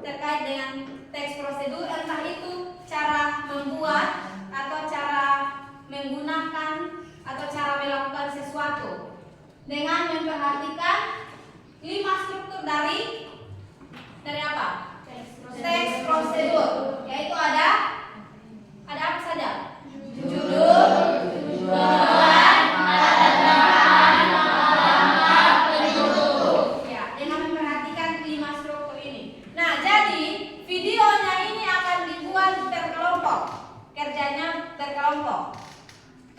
terkait dengan teks prosedur, entah itu cara membuat atau cara menggunakan atau cara melakukan sesuatu dengan memperhatikan 5 struktur dari apa? Teks prosedur, yaitu ada apa saja? Judul, tujuan, ya, dengan memperhatikan 5 struktur ini. Nah, jadi videonya ini akan dibuat berkelompok, kerjanya berkelompok.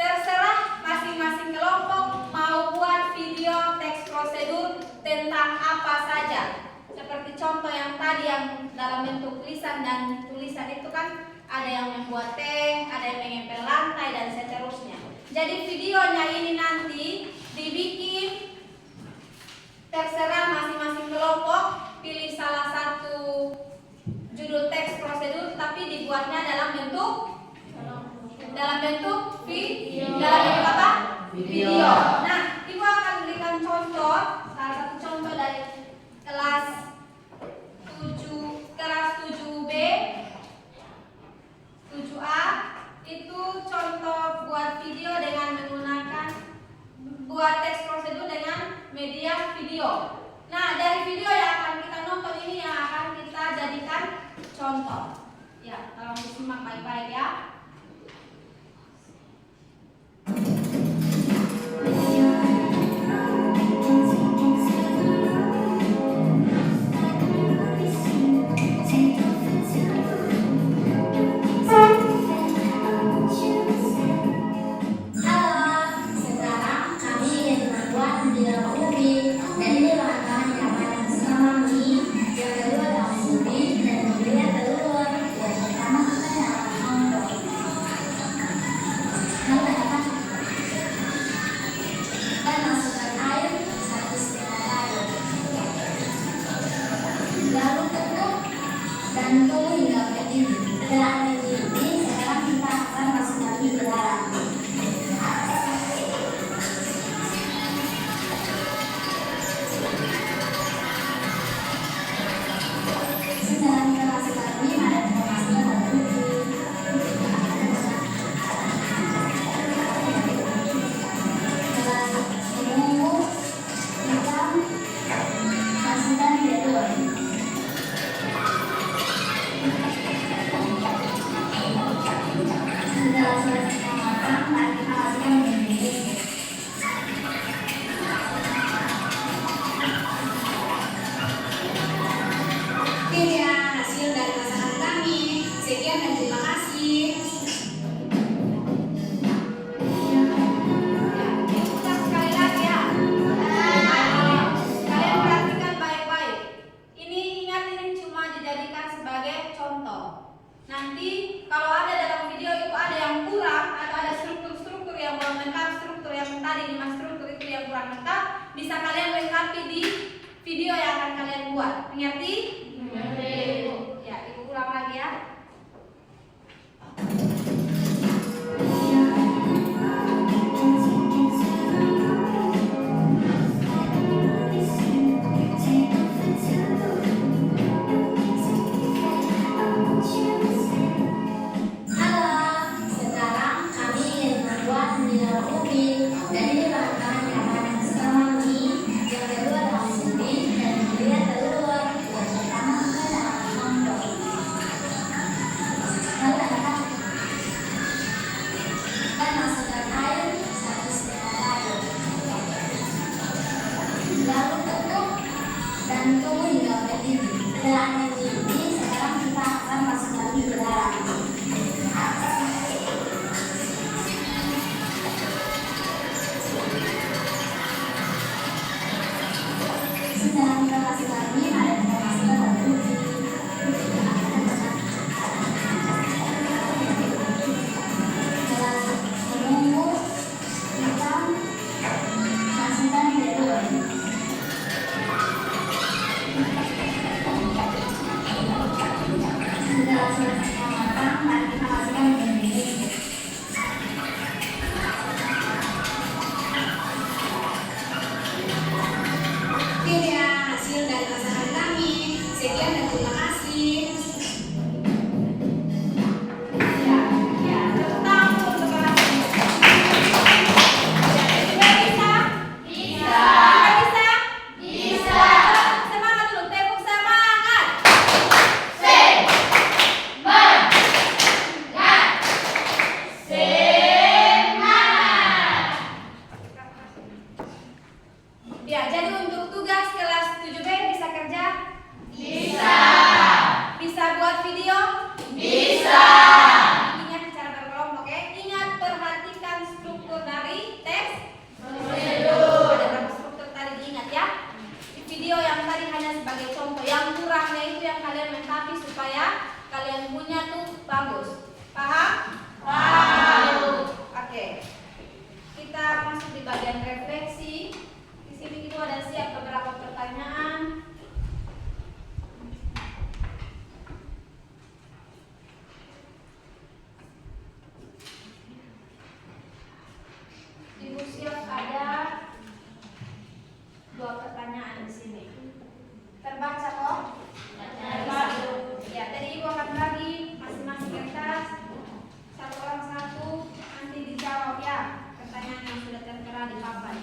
Terserah masing-masing kelompok mau buat video teks prosedur tentang apa saja. Seperti contoh yang tadi yang dalam bentuk tulisan, dan tulisan itu kan ada yang membuat teh, ada yang mengempel lantai dan seterusnya. Jadi videonya ini nanti dibikin terserah masing-masing kelompok pilih salah satu judul teks prosedur, tapi dibuatnya dalam bentuk video. Dalam bentuk apa? Video. Nah, Ibu akan berikan contoh, salah satu contoh dari kelas 7B, 7A, itu contoh buat video dengan menggunakan buat teks prosedur dengan media video. Nah, dari video yang akan kita nonton ini yang akan kita jadikan contoh. Ya, tolong disimak baik-baik ya. Nanti kalau ada dalam video itu ada yang kurang atau ada struktur-struktur yang belum lengkap, struktur yang tadi 5 struktur itu yang kurang lengkap, bisa kalian lengkapi di video yang akan kalian buat. Mengerti? Mengerti. Ya, Ibu ulang lagi ya. Ya, jadi untuk tugas kelas 7B bisa kerja? Bisa. Bisa buat video? Bisa. Ingat cara berkelompok ya. Ingat perhatikan struktur dari teks Prosedur. Ada berapa struktur tadi diingat ya? Di video yang tadi hanya sebagai contoh. Yang kurangnya itu yang kalian lengkapi supaya kalian punya tuh bagus. Paham? Paham. Oke. Kita masuk di bagian refleksi. Di sini itu ada siap beberapa pertanyaan. Ibu siap ada 2 pertanyaan di sini. Terbaca kok? Terbaca. Ya, tadi ibu akan bagi masing-masing kertas, satu orang satu, nanti dijawab ya pertanyaan yang sudah tertera di papan.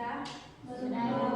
Sudah? Belum.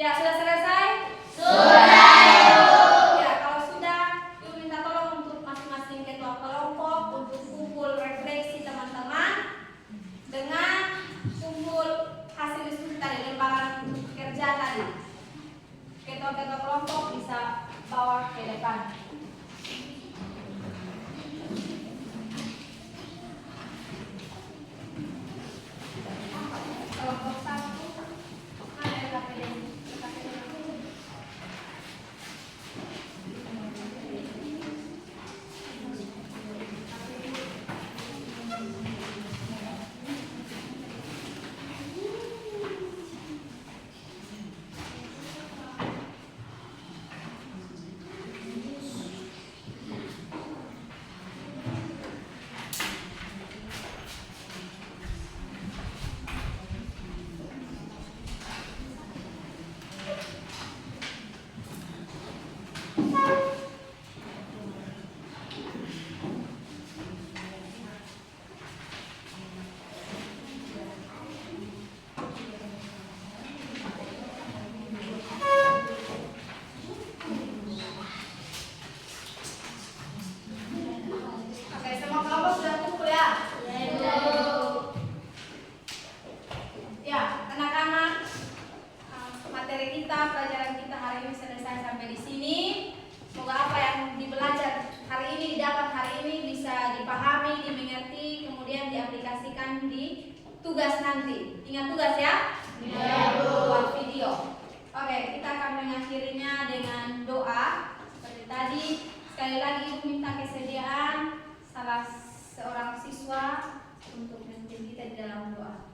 Ya, sudah selesai? Ya, kalau sudah, Ibu minta tolong untuk masing-masing ketua kelompok untuk kumpul refleksi teman-teman dengan kumpul hasil diskusi tadi, lembaran kerja tadi. Ketua-ketua kelompok bisa bawa ke depan. Kelompok 1, mana LKPD? Oke, semua kelompok sudah kumpul ya? Ya, anak-anak, materi kita, pelajaran kita hari ini selesai sampai di sini. Semoga apa yang dibelajar hari ini, didapat hari ini bisa dipahami, dimengerti, kemudian diaplikasikan di tugas nanti. Ingat tugas ya? Buat video. Oke, kita akan mengakhirinya dengan doa. Seperti tadi, sekali lagi Ibu minta kesediaan salah seorang siswa untuk memimpin kita di dalam doa.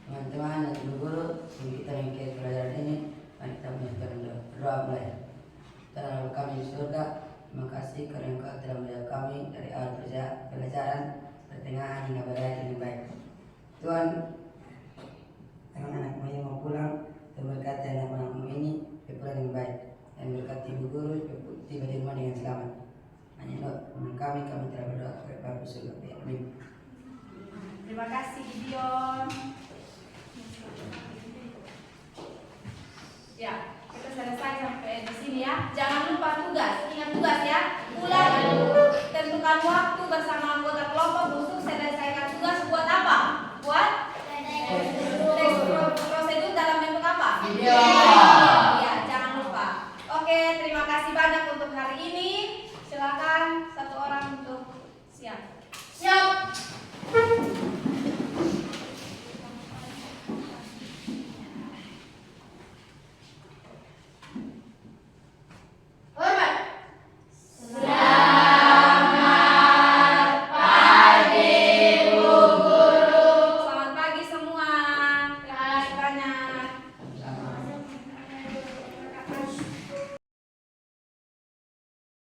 Teman-teman dan ibu guru, sebelum kita mengikuti pelajaran ini, mari kita menyatakan doa belajar. Tuhan kami di surga, terima kasih karena Engkau telah menjaga kami dari awal pelajaran, pertengahan hingga berakhir dengan baik. Tuhan, anak-anak ini mau pulang, dan berkati anak-anak ini pulang dengan baik, dan berkati ibu guru tiba di rumah dengan selamat. Hanya doa kami telah berdoa kepada Bapa di surga. Amin. Terima kasih Gideon. Ya, kita selesai sampai di sini ya. Jangan lupa tugas, ingat tugas ya. Ulang, tentukan waktu bersama anggota kelompok untuk selesaikan tugas buat apa? Buat teks prosedur dalam bentuk apa? Video. Ya, jangan lupa. Oke, terima kasih banyak untuk hari ini. Silakan satu orang untuk siap. Siap.